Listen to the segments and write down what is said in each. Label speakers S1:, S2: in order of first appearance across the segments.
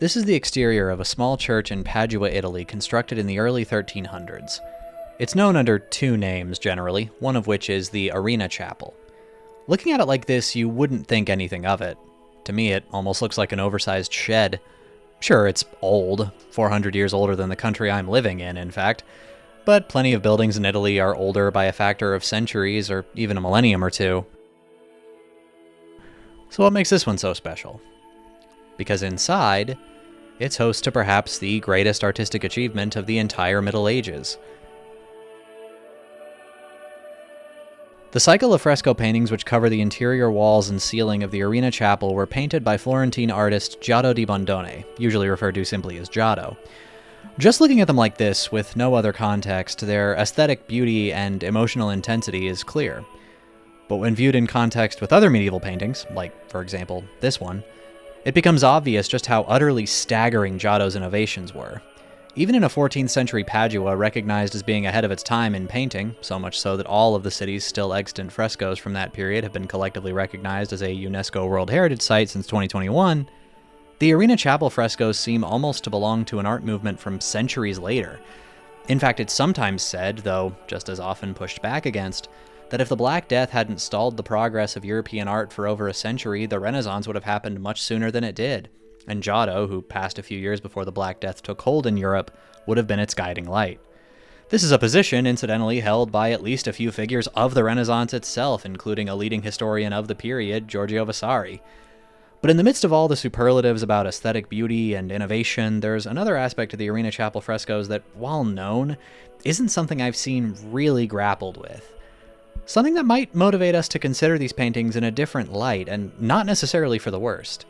S1: This is the exterior of a small church in Padua, Italy, constructed in the early 1300s. It's known under two names, generally, one of which is the Arena Chapel. Looking at it like this, you wouldn't think anything of it. To me, it almost looks like an oversized shed. Sure, it's old, 400 years older than the country I'm living in fact, but plenty of buildings in Italy are older by a factor of centuries or even a millennium or two. So what makes this one so special? Because inside, it's host to perhaps the greatest artistic achievement of the entire Middle Ages. The cycle of fresco paintings which cover the interior walls and ceiling of the Arena Chapel were painted by Florentine artist Giotto di Bondone, usually referred to simply as Giotto. Just looking at them like this, with no other context, their aesthetic beauty and emotional intensity is clear. But when viewed in context with other medieval paintings, like, for example, this one, it becomes obvious just how utterly staggering Giotto's innovations were. Even in a 14th century Padua recognized as being ahead of its time in painting, so much so that all of the city's still extant frescoes from that period have been collectively recognized as a UNESCO World Heritage Site since 2021, the Arena Chapel frescoes seem almost to belong to an art movement from centuries later. In fact, it's sometimes said, though just as often pushed back against, that if the Black Death hadn't stalled the progress of European art for over a century, the Renaissance would have happened much sooner than it did. And Giotto, who passed a few years before the Black Death took hold in Europe, would have been its guiding light. This is a position, incidentally, held by at least a few figures of the Renaissance itself, including a leading historian of the period, Giorgio Vasari. But in the midst of all the superlatives about aesthetic beauty and innovation, there's another aspect of the Arena Chapel frescoes that, while known, isn't something I've seen really grappled with. Something that might motivate us to consider these paintings in a different light, and not necessarily for the worst.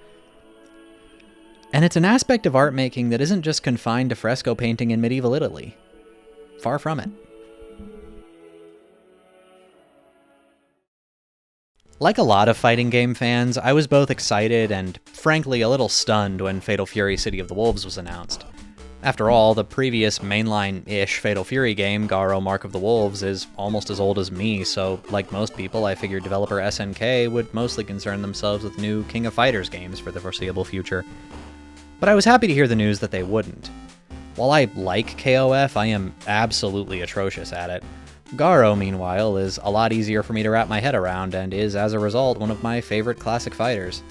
S1: And it's an aspect of art making that isn't just confined to fresco painting in medieval Italy. Far from it. Like a lot of fighting game fans, I was both excited and, frankly, a little stunned when Fatal Fury City of the Wolves was announced. After all, the previous mainline-ish Fatal Fury game, Garou Mark of the Wolves, is almost as old as me, so like most people, I figured developer SNK would mostly concern themselves with new King of Fighters games for the foreseeable future. But I was happy to hear the news that they wouldn't. While I like KOF, I am absolutely atrocious at it. Garou, meanwhile, is a lot easier for me to wrap my head around, and is, as a result, one of my favorite classic fighters.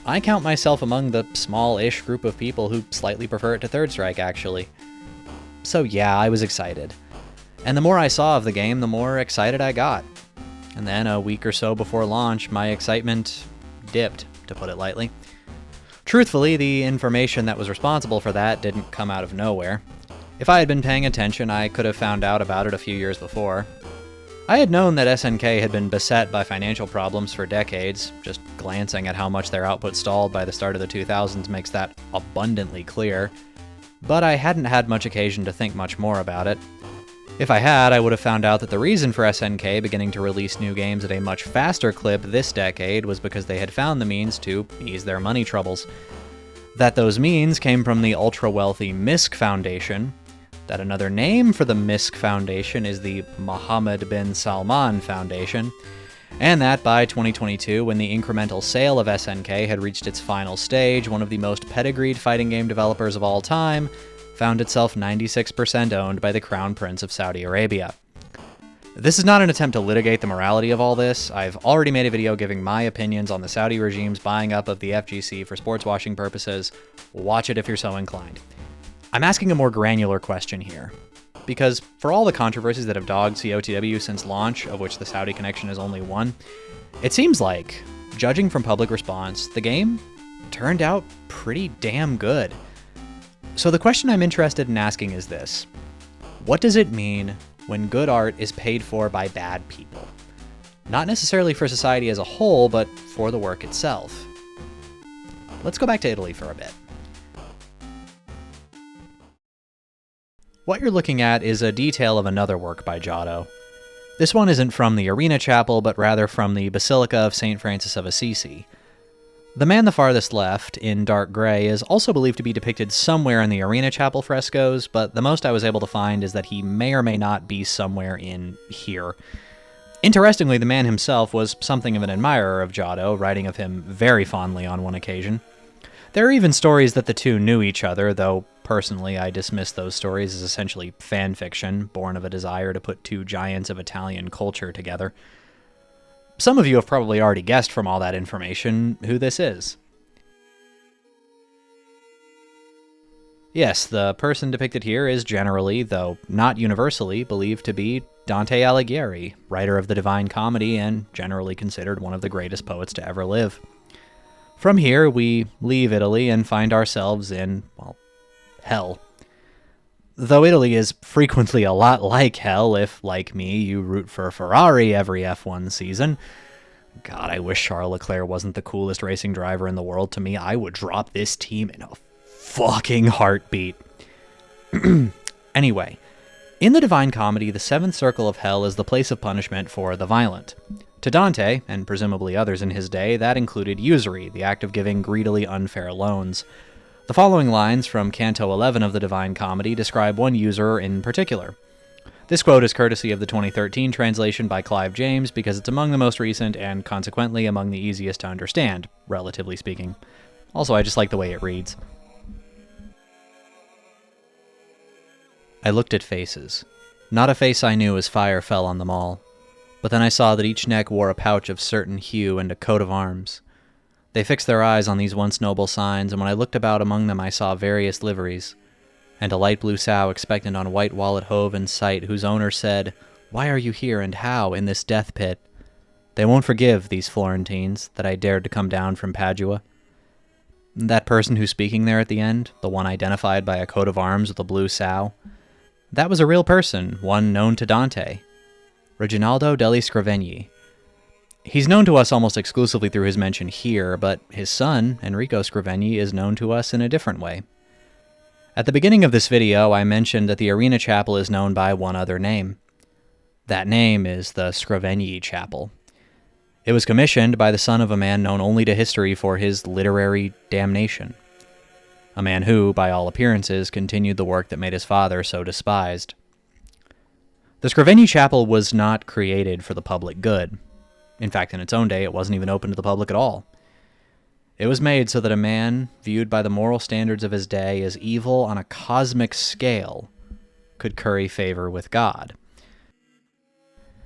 S1: I count myself among the small-ish group of people who slightly prefer it to Third Strike, actually. So yeah, I was excited. And the more I saw of the game, the more excited I got. And then, a week or so before launch, my excitement dipped, to put it lightly. Truthfully, the information that was responsible for that didn't come out of nowhere. If I had been paying attention, I could have found out about it a few years before. I had known that SNK had been beset by financial problems for decades. Just glancing at how much their output stalled by the start of the 2000s makes that abundantly clear. But I hadn't had much occasion to think much more about it. If I had, I would have found out that the reason for SNK beginning to release new games at a much faster clip this decade was because they had found the means to ease their money troubles. That those means came from the ultra-wealthy MISC Foundation, that another name for the MISC Foundation is the Mohammed bin Salman Foundation, and that by 2022, when the incremental sale of SNK had reached its final stage, one of the most pedigreed fighting game developers of all time found itself 96% owned by the Crown Prince of Saudi Arabia. This is not an attempt to litigate the morality of all this. I've already made a video giving my opinions on the Saudi regime's buying up of the FGC for sports washing purposes. Watch it if you're so inclined. I'm asking a more granular question here, because for all the controversies that have dogged COTW since launch, of which the Saudi connection is only one, it seems like, judging from public response, the game turned out pretty damn good. So the question I'm interested in asking is this: what does it mean when good art is paid for by bad people? Not necessarily for society as a whole, but for the work itself. Let's go back to Italy for a bit. What you're looking at is a detail of another work by Giotto. This one isn't from the Arena Chapel, but rather from the Basilica of St. Francis of Assisi. The man the farthest left, in dark gray, is also believed to be depicted somewhere in the Arena Chapel frescoes, but the most I was able to find is that he may or may not be somewhere in here. Interestingly, the man himself was something of an admirer of Giotto, writing of him very fondly on one occasion. There are even stories that the two knew each other, though personally I dismiss those stories as essentially fan fiction, born of a desire to put two giants of Italian culture together. Some of you have probably already guessed from all that information who this is. Yes, the person depicted here is generally, though not universally, believed to be Dante Alighieri, writer of the Divine Comedy and generally considered one of the greatest poets to ever live. From here, we leave Italy and find ourselves in, well, hell. Though Italy is frequently a lot like hell if, like me, you root for Ferrari every F1 season. God, I wish Charles Leclerc wasn't the coolest racing driver in the world. To me, I would drop this team in a fucking heartbeat. Anyway, in the Divine Comedy, the seventh circle of hell is the place of punishment for the violent. To Dante, and presumably others in his day, that included usury, the act of giving greedily unfair loans. The following lines from Canto 11 of the Divine Comedy describe one usurer in particular. This quote is courtesy of the 2013 translation by Clive James because it's among the most recent and consequently among the easiest to understand, relatively speaking. Also, I just like the way it reads. I looked at faces. Not a face I knew as fire fell on them all. But then I saw that each neck wore a pouch of certain hue and a coat of arms. They fixed their eyes on these once noble signs, and when I looked about among them I saw various liveries, and a light blue sow expectant on white wallet hove in sight, whose owner said, "Why are you here, and how, in this death pit? They won't forgive, these Florentines, that I dared to come down from Padua." That person who's speaking there at the end, the one identified by a coat of arms with a blue sow, that was a real person, one known to Dante. Reginaldo degli Scrovegni. He's known to us almost exclusively through his mention here, but his son, Enrico Scrovegni, is known to us in a different way. At the beginning of this video, I mentioned that the Arena Chapel is known by one other name. That name is the Scrovegni Chapel. It was commissioned by the son of a man known only to history for his literary damnation. A man who, by all appearances, continued the work that made his father so despised. The Scrovegni Chapel was not created for the public good. In fact, in its own day, it wasn't even open to the public at all. It was made so that a man, viewed by the moral standards of his day as evil on a cosmic scale, could curry favor with God.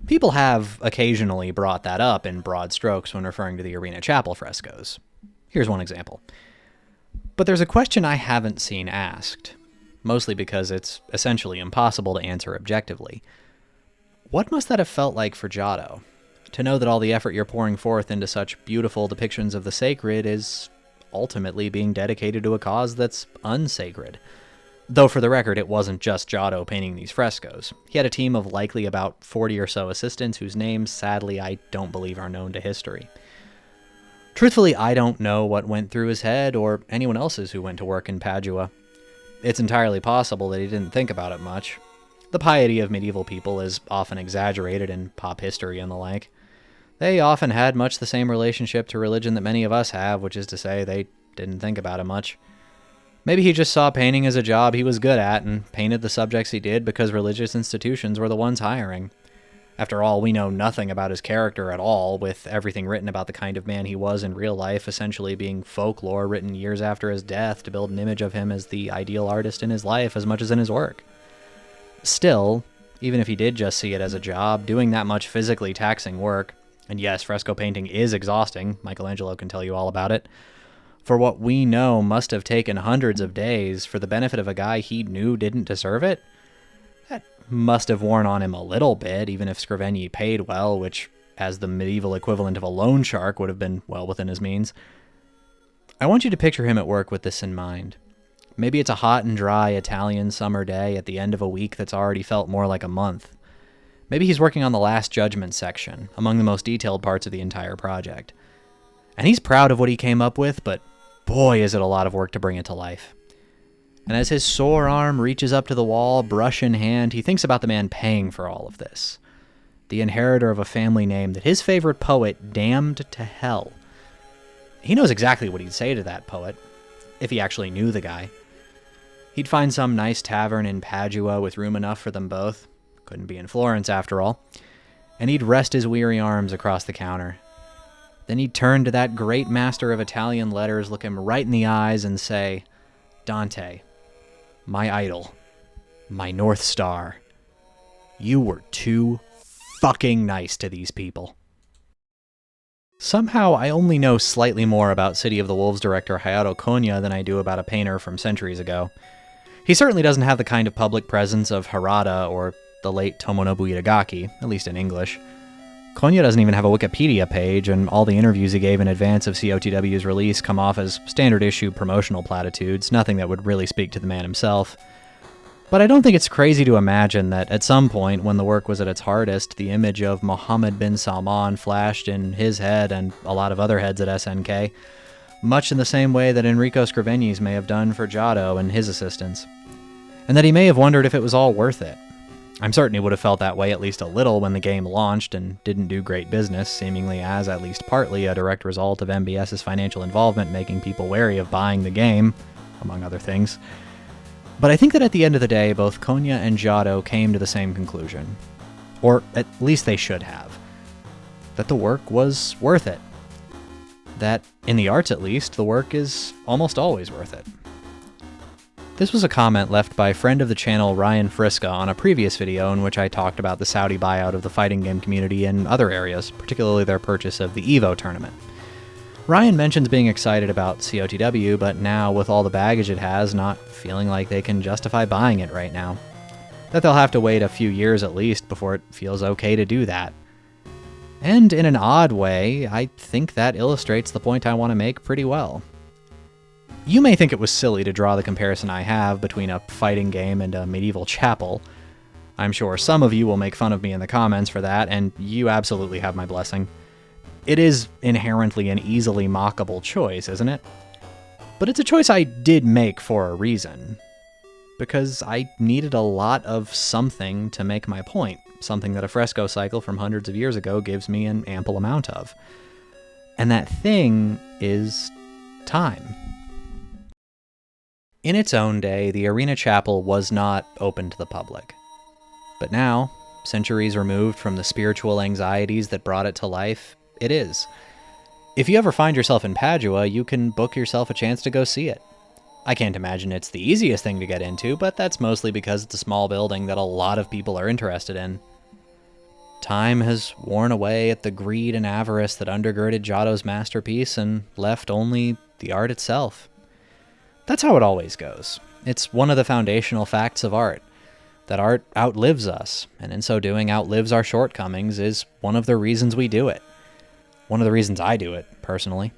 S1: People have occasionally brought that up in broad strokes when referring to the Arena Chapel frescoes. Here's one example. But there's a question I haven't seen asked, mostly because it's essentially impossible to answer objectively. What must that have felt like for Giotto? To know that all the effort you're pouring forth into such beautiful depictions of the sacred is ultimately being dedicated to a cause that's unsacred. Though for the record, it wasn't just Giotto painting these frescoes. He had a team of likely about 40 or so assistants whose names, sadly, I don't believe are known to history. Truthfully, I don't know what went through his head or anyone else's who went to work in Padua. It's entirely possible that he didn't think about it much. The piety of medieval people is often exaggerated in pop history and the like. They often had much the same relationship to religion that many of us have, which is to say they didn't think about it much. Maybe he just saw painting as a job he was good at and painted the subjects he did because religious institutions were the ones hiring. After all, we know nothing about his character at all, with everything written about the kind of man he was in real life essentially being folklore written years after his death to build an image of him as the ideal artist in his life as much as in his work. Still, even if he did just see it as a job, doing that much physically taxing work, and yes, fresco painting is exhausting, Michelangelo can tell you all about it, for what we know must have taken hundreds of days for the benefit of a guy he knew didn't deserve it, that must have worn on him a little bit, even if Scrovegni paid well, which, as the medieval equivalent of a loan shark, would have been well within his means. I want you to picture him at work with this in mind. Maybe it's a hot and dry Italian summer day at the end of a week that's already felt more like a month. Maybe he's working on the Last Judgment section, among the most detailed parts of the entire project. And he's proud of what he came up with, but boy is it a lot of work to bring it to life. And as his sore arm reaches up to the wall, brush in hand, he thinks about the man paying for all of this. The inheritor of a family name that his favorite poet damned to hell. He knows exactly what he'd say to that poet, if he actually knew the guy. He'd find some nice tavern in Padua with room enough for them both. Couldn't be in Florence, after all. And he'd rest his weary arms across the counter. Then he'd turn to that great master of Italian letters, look him right in the eyes, and say, "Dante, my idol, my North Star, you were too fucking nice to these people." Somehow, I only know slightly more about City of the Wolves director Hayato Konya than I do about a painter from centuries ago. He certainly doesn't have the kind of public presence of Harada or the late Tomonobu Itagaki, at least in English. Konya doesn't even have a Wikipedia page, and all the interviews he gave in advance of COTW's release come off as standard-issue promotional platitudes, nothing that would really speak to the man himself. But I don't think it's crazy to imagine that at some point, when the work was at its hardest, the image of Mohammed bin Salman flashed in his head and a lot of other heads at SNK, much in the same way that Enrico Scriveni's may have done for Giotto and his assistants. And that he may have wondered if it was all worth it. I'm certain he would have felt that way at least a little when the game launched and didn't do great business, seemingly as, at least partly, a direct result of MBS's financial involvement making people wary of buying the game, among other things. But I think that at the end of the day, both Konya and Giotto came to the same conclusion. Or at least they should have. That the work was worth it. That, in the arts at least, the work is almost always worth it. This was a comment left by friend of the channel Ryan Friska on a previous video in which I talked about the Saudi buyout of the fighting game community in other areas, particularly their purchase of the EVO tournament. Ryan mentions being excited about COTW, but now, with all the baggage it has, not feeling like they can justify buying it right now. That they'll have to wait a few years at least before it feels okay to do that. And in an odd way, I think that illustrates the point I want to make pretty well. You may think it was silly to draw the comparison I have between a fighting game and a medieval chapel. I'm sure some of you will make fun of me in the comments for that, and you absolutely have my blessing. It is inherently an easily mockable choice, isn't it? But it's a choice I did make for a reason. Because I needed a lot of something to make my point, something that a fresco cycle from hundreds of years ago gives me an ample amount of. And that thing is time. In its own day, the Arena Chapel was not open to the public. But now, centuries removed from the spiritual anxieties that brought it to life, it is. If you ever find yourself in Padua, you can book yourself a chance to go see it. I can't imagine it's the easiest thing to get into, but that's mostly because it's a small building that a lot of people are interested in. Time has worn away at the greed and avarice that undergirded Giotto's masterpiece and left only the art itself. That's how it always goes. It's one of the foundational facts of art. That art outlives us, and in so doing outlives our shortcomings is one of the reasons we do it. One of the reasons I do it, personally.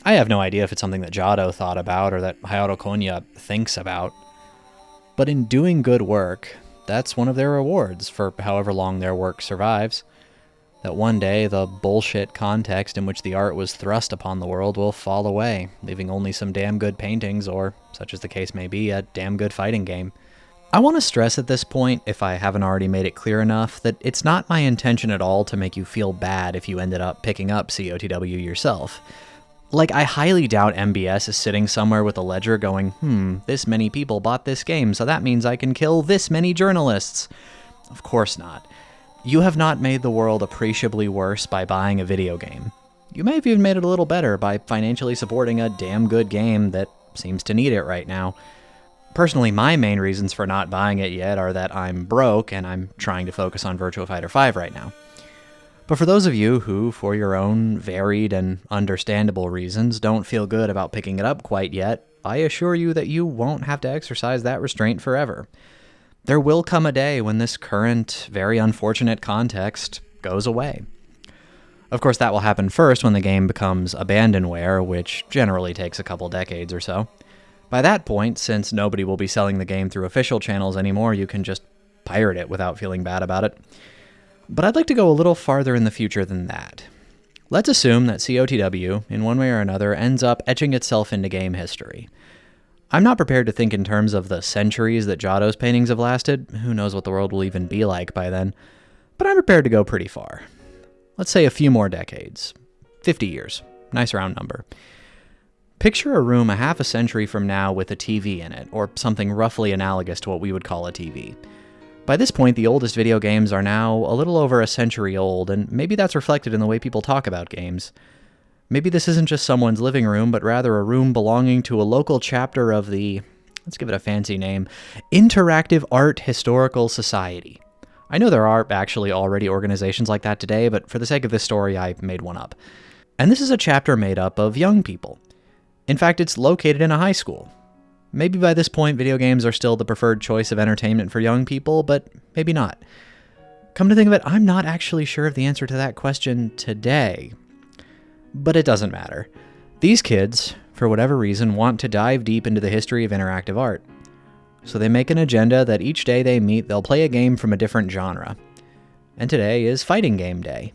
S1: I have no idea if it's something that Giotto thought about or that Hayato Konya thinks about. But in doing good work, that's one of their rewards for however long their work survives. That one day the bullshit context in which the art was thrust upon the world will fall away, leaving only some damn good paintings or, such as the case may be, a damn good fighting game. I want to stress at this point, if I haven't already made it clear enough, that it's not my intention at all to make you feel bad if you ended up picking up COTW yourself. Like, I highly doubt MBS is sitting somewhere with a ledger going, this many people bought this game, so that means I can kill this many journalists. Of course not. You have not made the world appreciably worse by buying a video game. You may have even made it a little better by financially supporting a damn good game that seems to need it right now. Personally, my main reasons for not buying it yet are that I'm broke and I'm trying to focus on Virtua Fighter 5 right now. But for those of you who, for your own varied and understandable reasons, don't feel good about picking it up quite yet, I assure you that you won't have to exercise that restraint forever. There will come a day when this current, very unfortunate context goes away. Of course, that will happen first when the game becomes abandonware, which generally takes a couple decades or so. By that point, since nobody will be selling the game through official channels anymore, you can just pirate it without feeling bad about it. But I'd like to go a little farther in the future than that. Let's assume that COTW, in one way or another, ends up etching itself into game history. I'm not prepared to think in terms of the centuries that Giotto's paintings have lasted. Who knows what the world will even be like by then. But I'm prepared to go pretty far. Let's say a few more decades. 50 years. Nice round number. Picture a room a half a century from now with a TV in it, or something roughly analogous to what we would call a TV. By this point, the oldest video games are now a little over a century old, and maybe that's reflected in the way people talk about games. Maybe this isn't just someone's living room, but rather a room belonging to a local chapter of the, let's give it a fancy name, Interactive Art Historical Society. I know there are actually already organizations like that today, but for the sake of this story, I made one up. And this is a chapter made up of young people. In fact, it's located in a high school. Maybe by this point, video games are still the preferred choice of entertainment for young people, but maybe not. Come to think of it, I'm not actually sure of the answer to that question today. But it doesn't matter. These kids, for whatever reason, want to dive deep into the history of interactive art. So they make an agenda that each day they meet, they'll play a game from a different genre. And today is Fighting Game Day.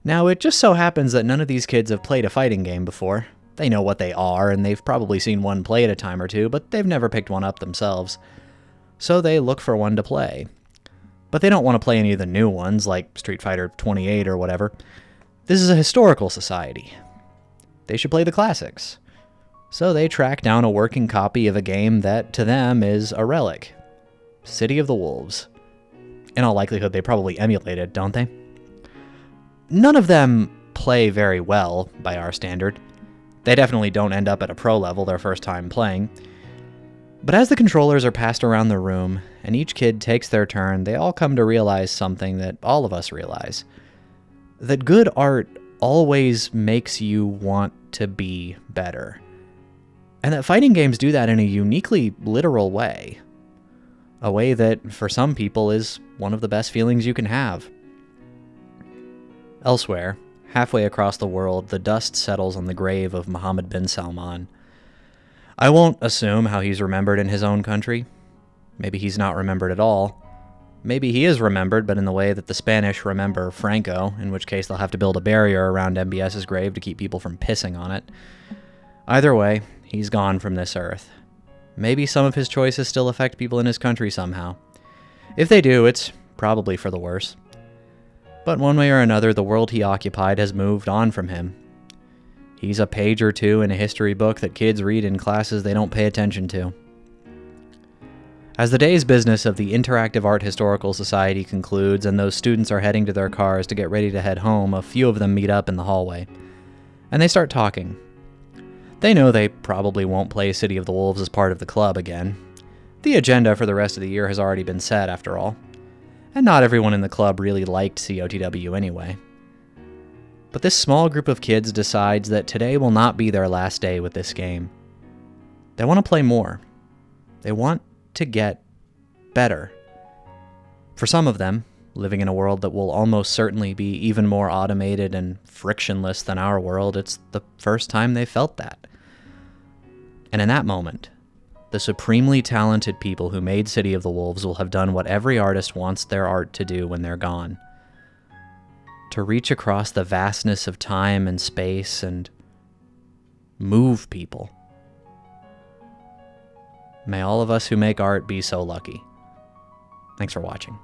S1: Now, it just so happens that none of these kids have played a fighting game before. They know what they are, and they've probably seen one played a time or two, but they've never picked one up themselves. So they look for one to play. But they don't want to play any of the new ones, like Street Fighter 28 or whatever. This is a historical society. They should play the classics. So they track down a working copy of a game that, to them, is a relic. City of the Wolves. In all likelihood, they probably emulate it, don't they? None of them play very well, by our standard. They definitely don't end up at a pro level their first time playing. But as the controllers are passed around the room, and each kid takes their turn, they all come to realize something that all of us realize. That good art always makes you want to be better. And that fighting games do that in a uniquely literal way. A way that, for some people, is one of the best feelings you can have. Elsewhere, halfway across the world, the dust settles on the grave of Mohammed bin Salman. I won't assume how he's remembered in his own country. Maybe he's not remembered at all. Maybe he is remembered, but in the way that the Spanish remember Franco, in which case they'll have to build a barrier around MBS's grave to keep people from pissing on it. Either way, he's gone from this earth. Maybe some of his choices still affect people in his country somehow. If they do, it's probably for the worse. But one way or another, the world he occupied has moved on from him. He's a page or two in a history book that kids read in classes they don't pay attention to. As the day's business of the Interactive Art Historical Society concludes and those students are heading to their cars to get ready to head home, a few of them meet up in the hallway. And they start talking. They know they probably won't play City of the Wolves as part of the club again. The agenda for the rest of the year has already been set, after all. And not everyone in the club really liked COTW anyway. But this small group of kids decides that today will not be their last day with this game. They want to play more. They want to get better. For some of them, living in a world that will almost certainly be even more automated and frictionless than our world, it's the first time they felt that. And in that moment, the supremely talented people who made City of the Wolves will have done what every artist wants their art to do when they're gone. To reach across the vastness of time and space and move people. May all of us who make art be so lucky. Thanks for watching.